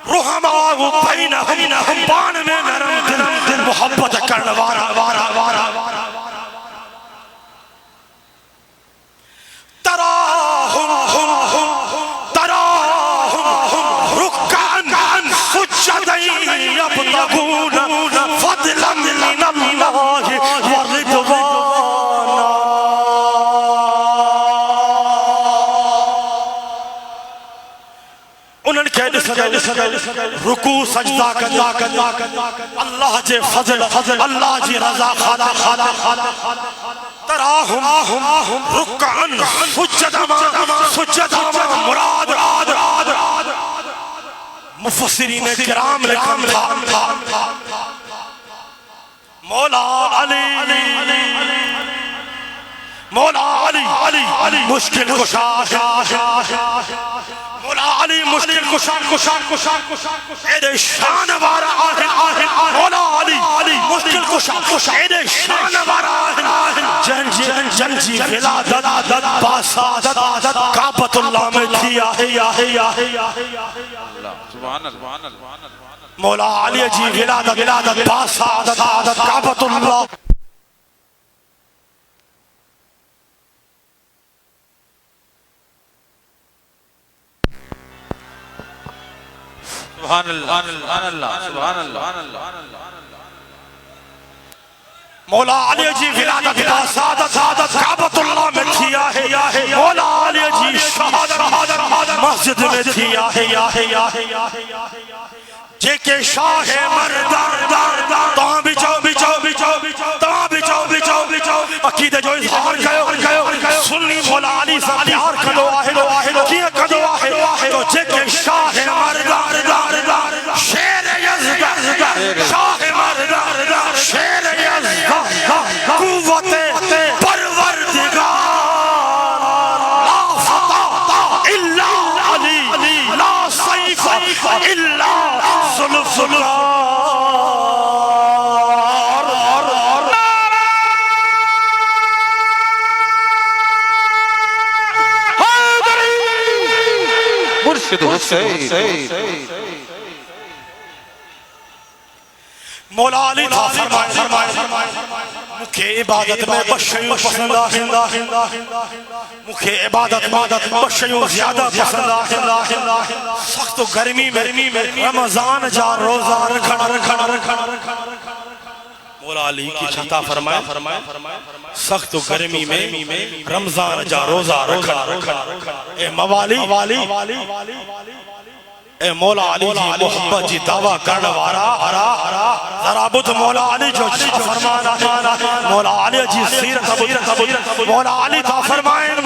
رحماء بینہم بان میں نرم دل محبت کرنے وارا تراہم رکعن سجدین یبتغون فضلا من اللہ ورضوانا انہوں کے رکوع سجدہ کرنا اللہ جے فضل اللہ جی رضا خادا تراہم رکعن سجدہ مراد مفسرین کرام لکھن تھا مولا علی مشکل کشا مولا علی مشکل کشا اے شان وارا آہن مولا علی مشکل کشا اے شان وارا آہن جنجی ولادت باسادت کعبۃ اللہ میں تھیا مولا علی جی ولادت باسادت کعبۃ اللہ سبحان اللہ سبحان اللہ مولا علی جی ولادت باسادت کعبۃ اللہ میں تھیا ہے مولا علی جی شہادت مسجد میں تھیا ہے جے کے شاہ مردان تاں بچو عقیدہ جو اظہار کیو سنی مولا علی سے پیار کدو آہے کیا کدو آہے تو جے کے شاہ مردان شیر یزدان شاہ مردان شیر یزدان قوت پروردگار لا فتح الا علی لا سیف الا ذوالفقار مرشد حسین مولا علی تھا فرمائے مکھے عبادت میں بشیوں پسند آہن مکھے عبادت بشیوں زیادہ پسند آہن سخت و گرمی میں رمضان جا روزہ رکھن مولا علی کی چھتا فرمائے سخت و گرمی میں رمضان جا روزہ رکھن اے موالی اے مولا علی جی محبت جی دعویٰ کرنے وارا ذرا بدھ مولا علی جو فرمانا مولا علی جی سیرت مولا علی تا فرمائن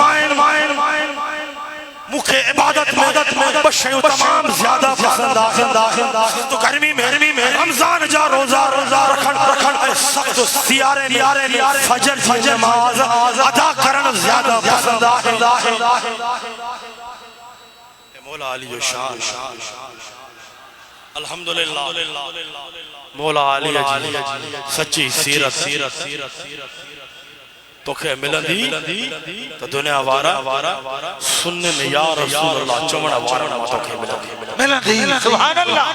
مکھے عبادت میں بشیوں تمام زیادہ پسند آہن تو گرمی میں رمضان جا روزہ رکھن اے سخت سیارے فجر جی نماز ادا کرن زیادہ پسند آہن مولا علی جو شان الحمدللہ مولا علی جی سچی سیرت تو کہ ملندی تو دنیا وارا سنن یا رسول اللہ چمڑا وارا تو کہ ملندی سبحان اللہ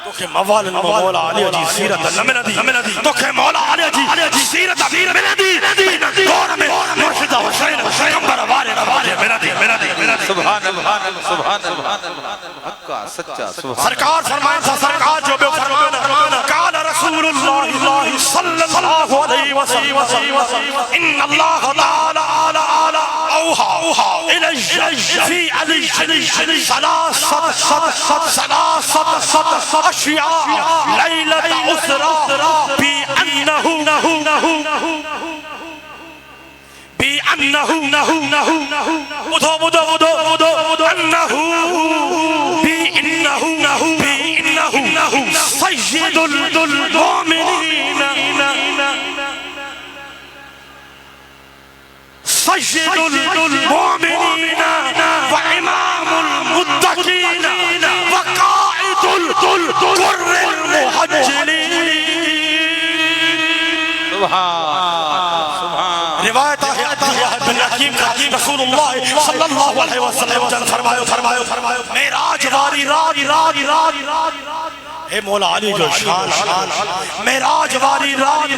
تو کہ مولا علی جی سیرت ملندی تو کہ مولا علی جی سیرت ملندی دور میں مرشد حسین پیغمبر وارے ملندی سبحان اللہ حقا سچا سرکار فرمائیں سرکار جو بے فرمانا قال رسول اللہ صلی اللہ علیہ وسلم ان اللہ تعالی اوحى الى في علي ثلاثة اشياء ليلة اسرى بأنه سيد المؤمنين سید المؤمنین وامام المتقین وقائد الغر المحجلین. روایت ہے بن حکیم رسول اللہ صلی اللہ علیہ وسلم جل فرمایا معراج واری رات اے مولا علی جو شان معراج واری رات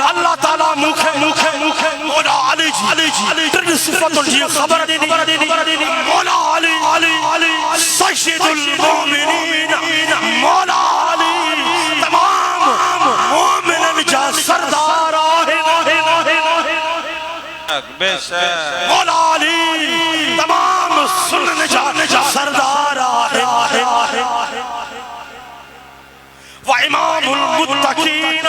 اللہ تعالیٰ مکھے مولا علی جی صفت جی خبر دینی مولا علی سید المؤمنین مولا علی تمام مومنین جا سردار مولا علی تمام سنن جا سردار وامام المتقین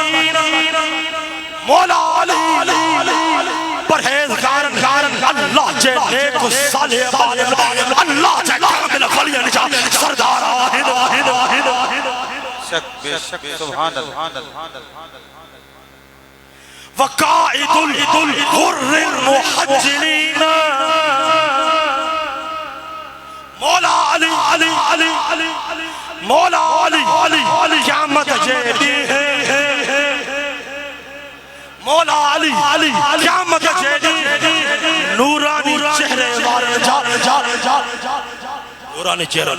مولا علی پرہیزگار اللہ جے نیک صالح اللہ جے کامل ولی جا سردار سبحان اللہ. وقائد الغر المحجلین مولا علی مولا علی قیامت جیدی ہے مولا علی قیامت جیدی نورانی چہرے وارے نورانی چہرے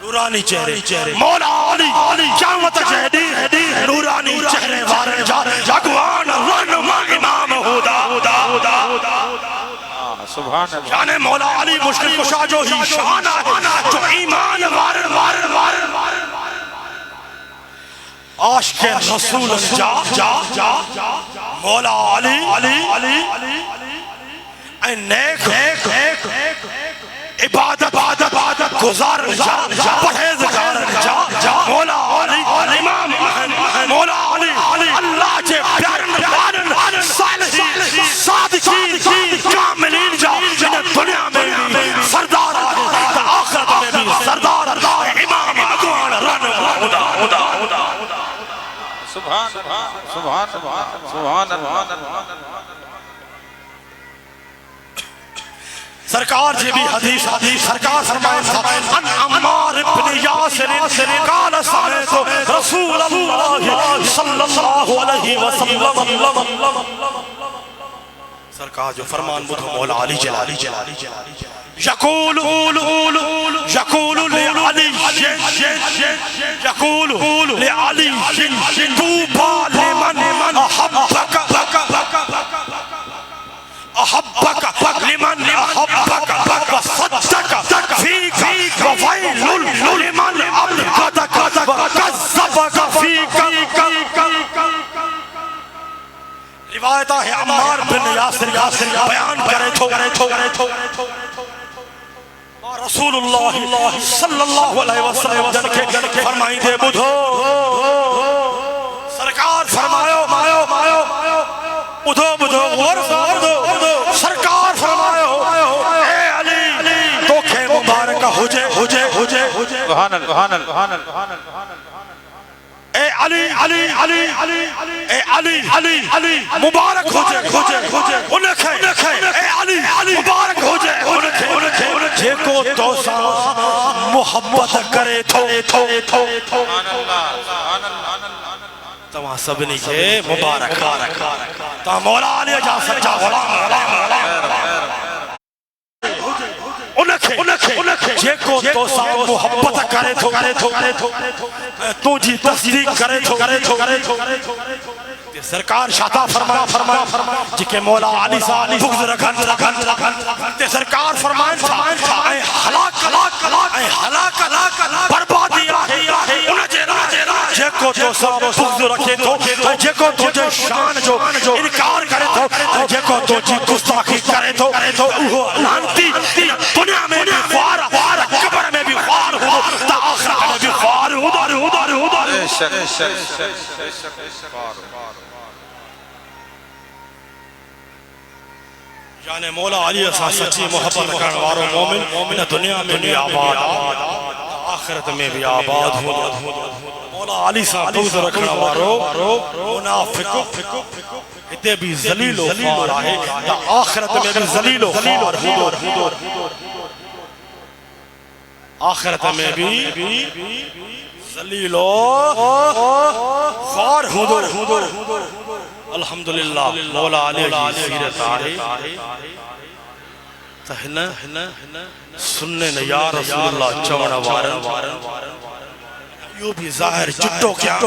نورانی چہرے مولا علی قیامت جیدی نورانی چہرے وارے جاگوان رہنما امام ہدا سبحان اللہ. یعنی مولا علی مشکل کشا جو ہی شانہ ہے جو ایمان وار عاشق رسول جا مولا علی اے نیک عبادت گزار جا پرہیزگار جا مولا علی امام مولا علی اللہ جے پیارن صالحین صادقین کاملین جا جنہیں دنیا میں بھی سردار آئے آخرت میں بھی سردار امام اگوان رن خدا سبحان اللہ. سرکار جی بھی حدیث سرکار فرمائے ان عمار ابن یاسر قال سمعت رسول اللہ صلی اللہ علیہ وسلم سرکار جو فرمان بدھو مولا علی جلالی یقول لعلی توبا لمن أحبك لمن أحبك وصدق فيك وويل لمن أبغضك وكذبك فيك. روایت ہے عمار بن یاسر بیان کرے تھو رسول اللہ صلی اللہ علیہ وسلم جن کے فرمائیں دے بدھو سرکار فرمایو بدھو غور سرکار فرمایو اے علی تو کھے مبارکہ ہو جے سبحان اللہ. اے علی مبارک ہو جے انکھے اے علی مبارک ہو جے جے کو توسا محبت کرے تھو تمہاں سبنی کے مبارک تا مولا علی جا سچا غلام انکھے جے کو توسا محبت کرے تو جی تصدیق کرے سرکار شاہتا فرمایا جی کہ مولا علی صاحب بغض رکھن تے سرکار فرمائن اے ہلاک بربادی انہیں جے کو تو سب بغض رکھے تو جے کو تو جے شان جو انکار کرے تو جے کو تو جی گستاخی کرے تو وہ لانتی دنیا میں بھی خوار قبر میں بھی خوار ہو تا آخرت میں بھی خوار ہو یعنی مولا علی اساں سچی محبت کرن وارو مومن دنیا میں بھی آباد آخرت میں بھی آباد ہو مولا علی سان بغض رکھن وارو منافق تے بھی ذلیل و خوار آئے تا آخرت میں بھی ذلیل و خوار حضور آخرت میں بھی ذلیل و خوار حضور الحمدللہ مولا علیہ سیرت آئے تہنا سننے نے یا رسول اللہ چوڑا وارن یوں بھی ظاہر جٹو کیا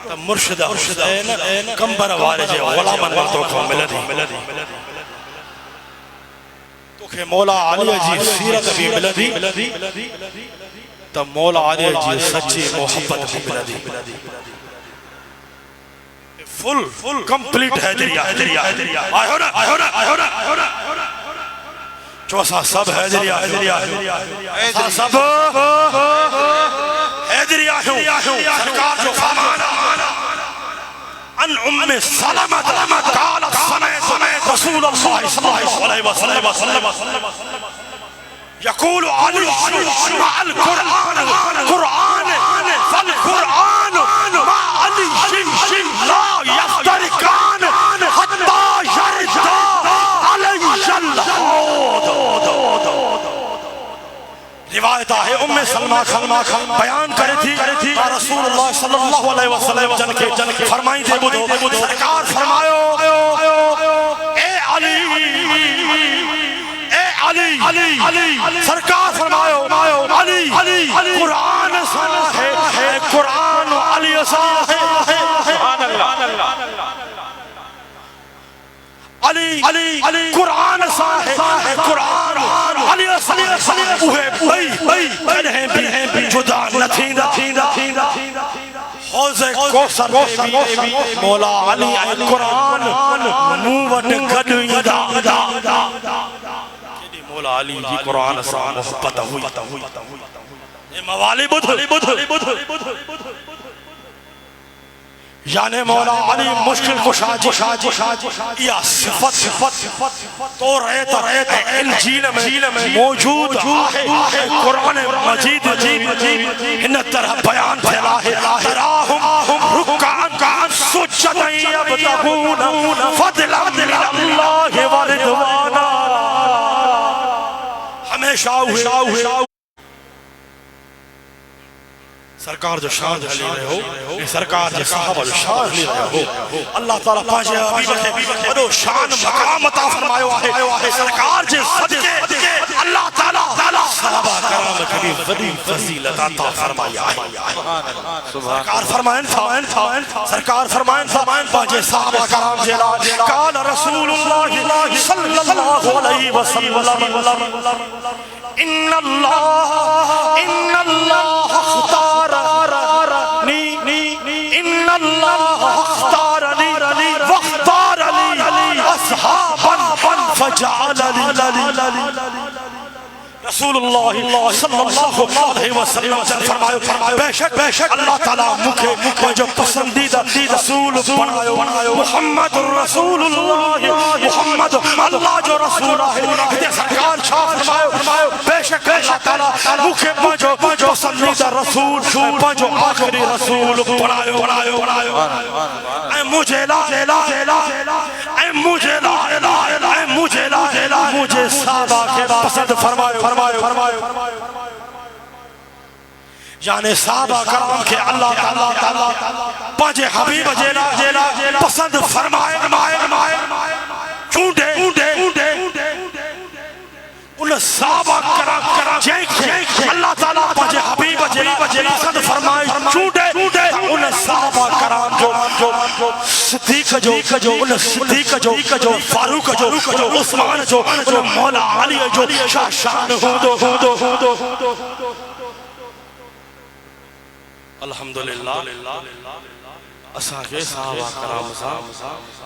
تا مرشدہ حسین کمبر وارے جے غلامن وقتوں کو ملدی تو کہ مولا علی جی سیرت بھی ملدی تا مولا علی جی سچی محبت بھی ملدی فل کمپلیٹ ہے دریا آئے ہونا چوسا سب ہے دریا سب ہے دریا سرکار جو فرمانا ان ام سلمت قالت سمیت رسول اللہ صلی اللہ علیہ وسلم یقول علی مع القرآن فالقرآن مع علی لا یفترکان حتی یردا علی الحوض روایت ہے ام سلمہ بیان کرے تھی رسول اللہ صلی اللہ علیہ وسلم جن کے فرمائی دے بدھو سرکار فرمایو اے علی سرکار فرمایو علی قرآن سا ہے قرآن علی سا ہے سبحان اللہ علی قرآن سا ہے قرآن علی سا اوہے بھئی بھی جدا نہ تھیندا حوض کوثر بھی مولا علی قرآن موت گڈ مولا علی جی قرآن سا محبت ہوئی یہ موالی بدھ یعنی مولا علی مشکل کشا یا صفت تو رہتا انجیل میں موجود ہے قرآن مجید ان طرح بیان پھیلا ہے تراہم رکعان سجداً یبتغون فضلا من اللہ ورضوانا ہمیشہ ہوئے سرکار جو شان لے رہے ہو یہ سرکار جو صحابہ جو شان لے رہے ہو اللہ تعالیٰ پانچے حبیب کے بڑو شان مقام عطا فرمائے ہے سرکار جو صدقے اللہ تعالیٰ صحابہ کرام کے بھی بڑی فضیلت عطا فرمائی ہے سرکار فرمائن پانچے صحابہ کرام جلا قال رسول اللہ صلی اللہ علیہ وسلم ان اللہ اختارنی واختار لی اصحابا فجعلنی رسول اللہ صلی اللہ علیہ وسلم فرمائے بے شک اللہ تعالیٰ مکھے جو پسندیدہ رسول بنائے محمد رسول اللہ محمد اللہ جو رسول ہے سرکار شاہ فرمائے بے شک اللہ تعالیٰ مکھے جو پسندیدہ رسول جو آخری رسول بنائے اے مجھے مجھے صحابہ کے پسند فرمائے یعنی صحابہ کرام کے اللہ تعالیٰ پانچے حبیب جیلا پسند فرمائے چونڈے ان صحابہ کرام جن اللہ تعالیٰ پانچے حبیب جیلا پسند فرمائے چونڈے ان صحابہ کرام جو صدیق جو فاروق جو عثمان جو مولا علی جو شان ہو الحمدللہ اساں کے صحابہ کرام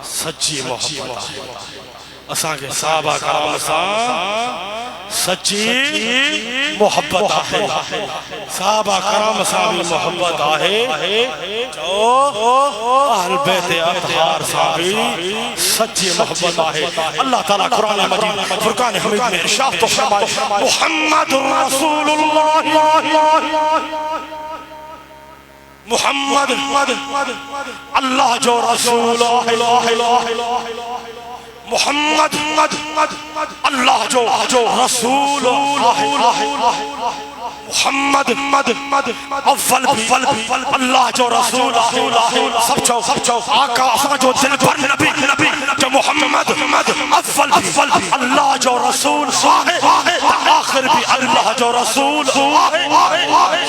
سچی محبت ہے اساں کے صحابہ کرام سچی محبت ہے صحابہ کرام صحابی محبت ہے جو اہل بیت اطہار صحابی سچی محبت ہے اللہ تعالیٰ قرآن مجید فرقان حمید میں ارشاد تو فرمائے محمد رسول اللہ محمد اللہ جو رسول محمد اللہ جو رسول محمد اول اللہ جو رسول سب چو آقا اساں جو دل پر نبی جو محمد اول اللہ جو رسول آخر بھی اللہ جو رسول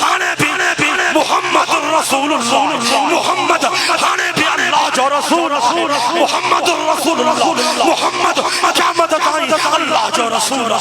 آنے بھی محمد رسول اللہ محمد آنے بھی اللہ جو رسول محمد رسول اللہ محمد قیامت تائیں اللہ جو رسول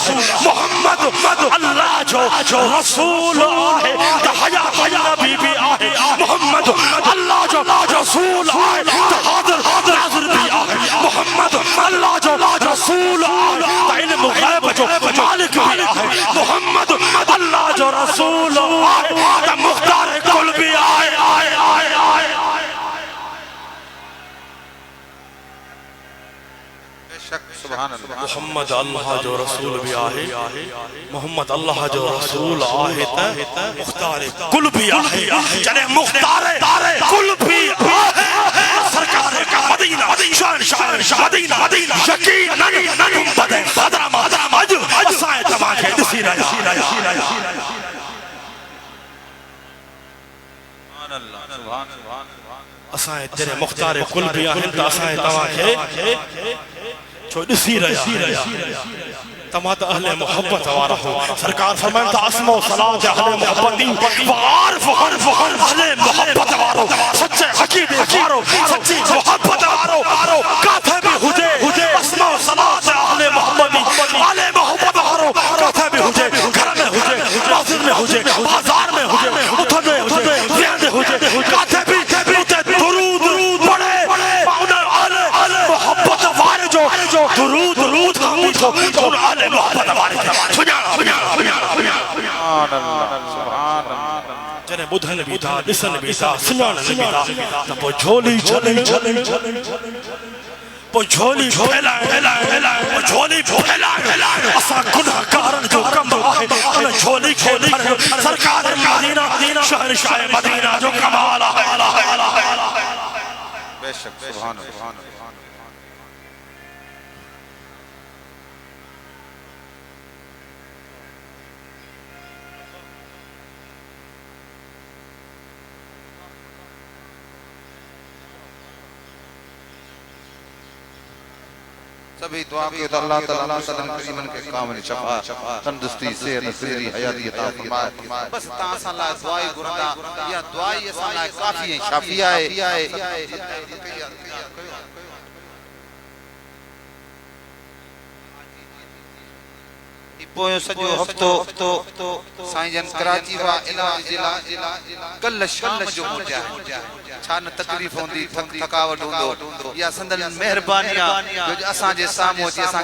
محمد اللہ جو رسول آئے حیات نبی بھی آئے محمد اللہ جو رسول آئے حاضر ناظر بھی آئے محمد اللہ جو رسول آئے علم غیب جو مالک بھی آئے محمد اللہ جو رسول آئے مختار کل بھی آئے محمد اللہ جو رسول بھی آئے محمد اللہ جو رسول آئے مختار کل بھی آئے چلے مختار کل بھی آئے سرکار کا مدینہ شہنشاہ مدینہ یقین نہیں بدے حضرم اسائیں تمام کے دسی رہا اسائیں تیرے مختار کل بھی آئے اسائیں تمام کے چھو دسی رہا تمہت اہل محبت وارا ہو سرکار فرمائن تا اسم و صلاة اہل محبتی وعارف اہل محبت وارو سچے عقیدے وارو سچی محبت وارو کاتھے بھی ہجے اسم و صلاة اہل محبتی اہل محبت وارو کاتھے بھی ہجے گھر میں ہجے مسجد میں ہجے بازار میں ہجے اتھن میں ہجے زیادہ ہجے کاتھے بھی درود پڑھے اہل محبت وارے جو درود خاموش ہو ان اہل محبت وارے جنہیں بدھن بھی تھا لسن بھی تھا سنان بھی تھا پو جھولی پھیلائے اسا گناہ کارن جو کم آئے انہیں جھولی کھولے سرکار مدینہ شہنشاہ مدینہ جو کمال آئے بے شک سبحان اللہ سبھی دعا کی تو اللہ تعالیٰ صدر کریمن کے کامل شفا تندرستی صحت صحری حیاتی عطا فرمائے بس تاسا اللہ دعائی گردا یا دعائی اسا اللہ کافی ہیں شافیہ ہے پویوں سجو ہفتو سائیں جن کراچی وا علاج کل شام جو موٹیا ہے چھان تکلیف ہوندی تھکاوٹ ہوندو یا سندن مہربانیاں جو اساں جے ساموں جے اساں